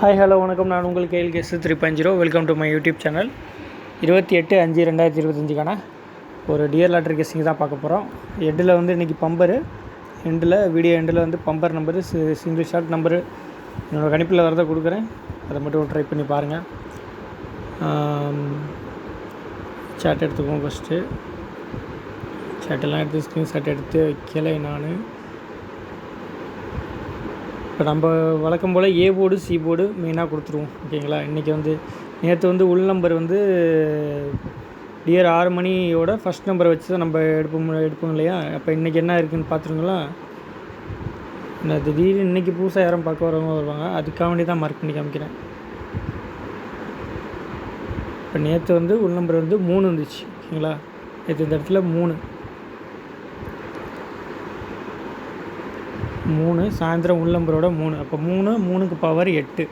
Hi hello வணக்கம். நான் உங்கள் KLKS 3.0. Welcome to my YouTube channel. 28/5/2025க்கான ஒரு டியர் லாட்ரி கெஸ்ஸிங் தான் பார்க்க போகிறோம். எண்டில் வந்து இன்றைக்கி பம்பரு வீடியோ எண்டில் வந்து bumper number single shot number என்னோடய கணிப்பில் வரதை கொடுக்குறேன். அதை மட்டும் ட்ரை பண்ணி பாருங்கள். சாட் எடுத்துக்குவோம். ஃபஸ்ட்டு சாட்டெல்லாம் எடுத்து ஸ்க்ரீன்ஷாட் எடுத்து வைக்கலை நான். இப்போ நம்ம வழக்கம் போல் ஏ போர்டு சி போர்டு மெயினாக கொடுத்துருவோம். ஓகேங்களா. இன்றைக்கி வந்து நேற்று வந்து உள் நம்பர் வந்து டியர் 6 மணியோட ஃபஸ்ட் நம்பரை வச்சு தான் நம்ம எடுப்போம் இல்லையா. அப்போ இன்றைக்கி என்ன இருக்குதுன்னு பார்த்துருங்களா. நான் திடீர்னு இன்றைக்கி புதுசாக யாரும் பார்க்க வரவங்க வருவாங்க, அதுக்காக வேண்டி தான் மார்க் பண்ணி காமிக்கிறேன். இப்போ நேற்று வந்து உள் நம்பர் வந்து 3 இருந்துச்சு. ஓகேங்களா. நேற்று இந்த இடத்துல 3 சாயந்தரம் உள் நம்பரோட 3. அப்போ 3க்கு பவர் 8.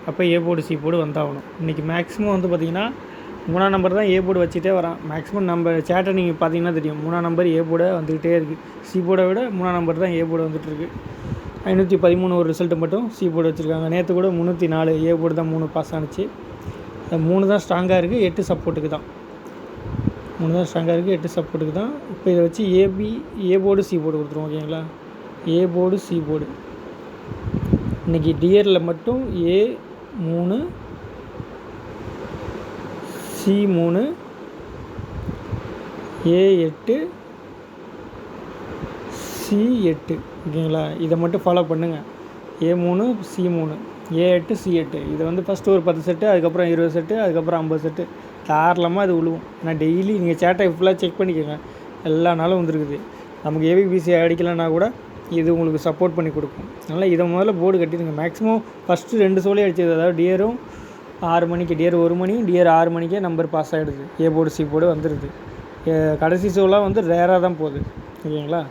அப்போ ஏ போர்டு சி போர்டு வந்தாகணும். இன்றைக்கி மேக்ஸிமம் வந்து பார்த்திங்கன்னா 3ஆம் நம்பர் தான் ஏ போர்டு வச்சுட்டே வரான். மேக்ஸிமம் நம்ம சேட்டை நீங்கள் பார்த்தீங்கன்னா தெரியும், 3ஆம் நம்பர் ஏ போர்டை வந்துக்கிட்டே இருக்குது. சி போர்டை விட 3ஆம் நம்பர் தான் ஏ போர்டு வந்துட்டுருக்கு. 513 ஒரு ரிசல்ட்டு மட்டும் சி போர்டு வச்சுருக்காங்க. நேற்று கூட 304 ஏ போர்டு தான் 3 பாஸ் ஆனிச்சு. 3 தான் ஸ்ட்ராங்காக இருக்குது, 8 சப்போர்ட்டுக்கு தான். 3 தான் ஸ்ட்ராங்காக இருக்குது, 8 சப்போர்ட்டுக்கு தான். இப்போ இதை வச்சு ஏ போர்டு சி போர்டு கொடுத்துருவோம். ஓகேங்களா. ஏ போர்டு சி போர்டு இன்றைக்கி டியரில் மட்டும் A3 C3 A8 C8. ஓகேங்களா. இதை மட்டும் ஃபாலோ பண்ணுங்கள். A3 C3 A8 C8. இதை வந்து ஃபஸ்ட்டு ஒரு 10 செட்டு, அதுக்கப்புறம் 20 செட்டு, அதுக்கப்புறம் 50 செட்டு தாராளமாக அது விழுவும். ஏன்னா டெய்லி நீங்கள் சேட்டை ஃபுல்லாக செக் பண்ணிக்கோங்க. எல்லா நாளும் வந்துருக்குது. நமக்கு ஏபிபிசி அடிக்கலைன்னா கூட இது உங்களுக்கு சப்போர்ட் பண்ணி கொடுக்கும். அதனால் இதை முதல்ல போர்டு கட்டிடுங்க. மேக்ஸிமம் ஃபஸ்ட்டு 2 சோலே அடிச்சது, அதாவது டியரும் 6 மணிக்கு, டியர் 1 மணி, டியர் 6 மணிக்கே நம்பர் பாஸ் ஆகிடுது. ஏ போர்டு சி போர்டு வந்துடுது. கடைசி ஷோலாம் வந்து ரேராக தான் போகுது. ஓகேங்களா.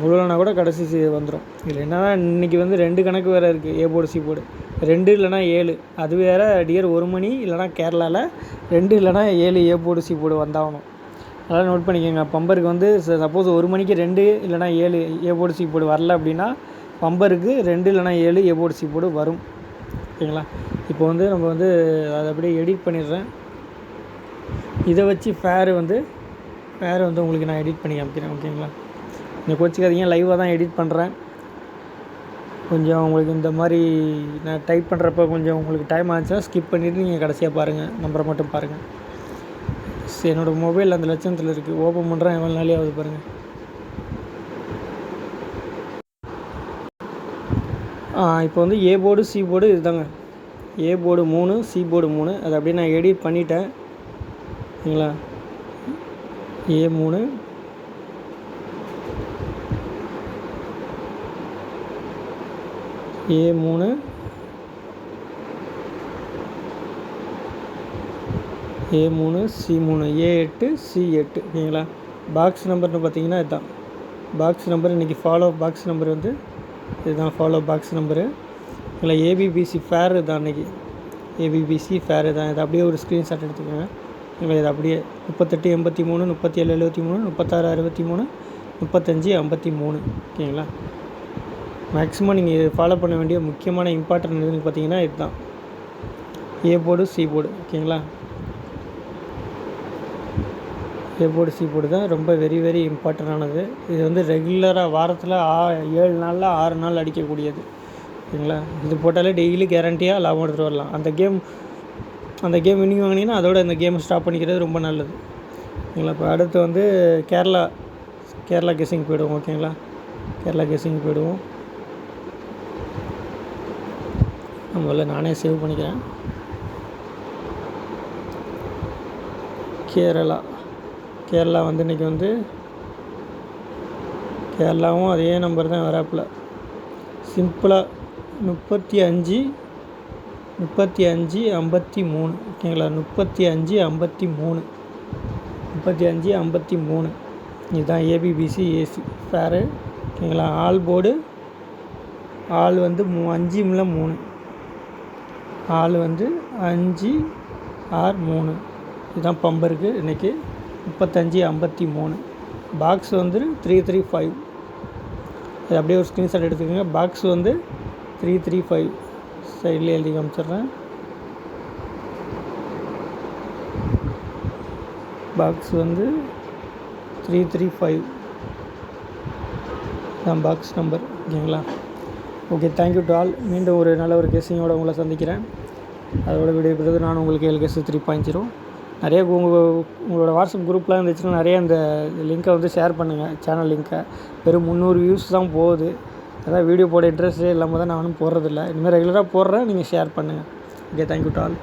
உழவுனா கூட கடைசி வந்துடும். இதில் என்னன்னா இன்றைக்கி வந்து 2 கணக்கு வேறு இருக்குது. ஏ போர்டு சி போர்டு 2 இல்லைனா 7. அது வேறு டியர் 1 மணி இல்லைனா கேரளாவில் 2 இல்லைனா 7 ஏ போர்டு சி போர்டு வந்தாகணும். அதெல்லாம் நோட் பண்ணிக்கோங்க. பம்பருக்கு வந்து சப்போஸ் 1 மணிக்கு 2 இல்லைனா 7 ஏ போர்டு சி போர்டு வரல அப்படின்னா பம்பருக்கு 2 இல்லைனா 7 ஏ போர்டு சி போர்டு வரும். ஓகேங்களா. இப்போ வந்து நம்ம வந்து அதை அப்படியே எடிட் பண்ணிடுறேன். இதை வச்சு ஃபேர் வந்து உங்களுக்கு நான் எடிட் பண்ணி காமிக்கிறேன். ஓகேங்களா. நீங்கள் கோச்சிக்காதீங்க, லைவாக தான் எடிட் பண்ணுறேன். கொஞ்சம் உங்களுக்கு இந்த மாதிரி நான் டைப் பண்ணுறப்ப கொஞ்சம் உங்களுக்கு டைம் ஆச்சுன்னா ஸ்கிப் பண்ணிவிட்டு நீங்கள் கடைசியாக பாருங்கள், நம்பரை மட்டும் பாருங்கள். என்னோடய மொபைல் அந்த லட்சத்தில் இருக்குது. ஓப்பன் பண்ணுறேன், எவ்வளோ நாளே ஆகுது பாருங்கள். இப்போ வந்து ஏ போர்டு சி போர்டு இதுதாங்க. A board 3 C board 3. அதை அப்படியே நான் எடிட் பண்ணிட்டேன். சரிங்களா. A3 A3 A3 C3 A8 C8. ஓகேங்களா. பாக்ஸ் நம்பர்னு பார்த்தீங்கன்னா இதுதான் பாக்ஸ் நம்பர். இன்றைக்கி ஃபாலோ பாக்ஸ் நம்பர் வந்து இதுதான் ஃபாலோ பாக்ஸ் நம்பரு. இல்லை ஏபிபிசி ஃபேரு தான். இன்றைக்கி ஏபிபிசி ஃபேரு தான். இதை அப்படியே ஒரு ஸ்க்ரீன்ஷாட் எடுத்துக்கோங்க. இல்லை இது அப்படியே 38 83 37 73 36 63 35 53. ஓகேங்களா. மேக்ஸிமம் நீங்கள் ஃபாலோ பண்ண வேண்டிய முக்கியமான இம்பார்ட்டன்ட் எதுன்னு பார்த்தீங்கன்னா இதுதான் ஏ போர்டு சி போர்டு. ஓகேங்களா. ஏ போர்டு சி போர்டு தான் ரொம்ப வெரி வெரி இம்பார்ட்டண்டானது. இது வந்து ரெகுலராக வாரத்தில் 7 நாளில் 6 நாள் அடிக்கக்கூடியது. ஓகேங்களா. இது போட்டாலே டெய்லி கேரண்டியாக லாபம் எடுத்துகிட்டு வரலாம். அந்த கேம் வின்னிங் வாங்கினீங்கன்னா அதோட இந்த கேம் ஸ்டாப் பண்ணிக்கிறது ரொம்ப நல்லது. ஓகேங்களா. இப்போ அடுத்து வந்து கேரளா கெஸ்ஸிங் போய்டுவோம். ஓகேங்களா. கேரளா கெஸ்ஸிங் போய்டுவோம். முதல்ல நானே சேவ் பண்ணிக்கிறேன். கேரளா வந்து இன்றைக்கி வந்து கேரளாவும் அதே நம்பர் தான் வராப்பில். சிம்பிளாக 35 53. ஓகேங்களா. 35 53 இதுதான் ஏபிபிசி ஏசி ஃபேரு. ஓகேங்களா. ஆல் போர்டு ஆள் வந்து 5 3 ஆள் வந்து 5 ஆர் 3. இதுதான் பம்பருக்கு இன்றைக்கி 35 53. பாக்ஸ் வந்து 335. அது அப்படியே ஒரு ஸ்க்ரீன்ஷாட் எடுத்துக்கோங்க. பாக்ஸ் வந்து 335. சைட்லேயே எழுதி காமிச்சிட்றேன். பாக்ஸ் வந்து 335 தான் பாக்ஸ் நம்பர். ஓகேங்களா? Okay, thank you to all. மீண்டும் ஒரு நல்ல ஒரு கெஸ்ஸிங்கோடு உங்களை சந்திக்கிறேன். அதோட விடைபெறுவது நான் உங்களுக்கு LKS 3.0. நிறைய உங்களோட வாட்ஸ்அப் குரூப்லாம் இருந்துச்சுன்னா நிறைய இந்த லிங்க்கை வந்து ஷேர் பண்ணுங்கள். சேனல் லிங்க்கை வெறும் 300 வியூஸ் தான் போகுது. அதான் வீடியோ போட இன்ட்ரெஸ்ட்டே இல்லாமல் தான் நானும் போடுறதில்ல. இனிமேல் ரெகுலராக போடுறேன், நீங்கள் ஷேர் பண்ணுங்கள். Okay, thank you to all.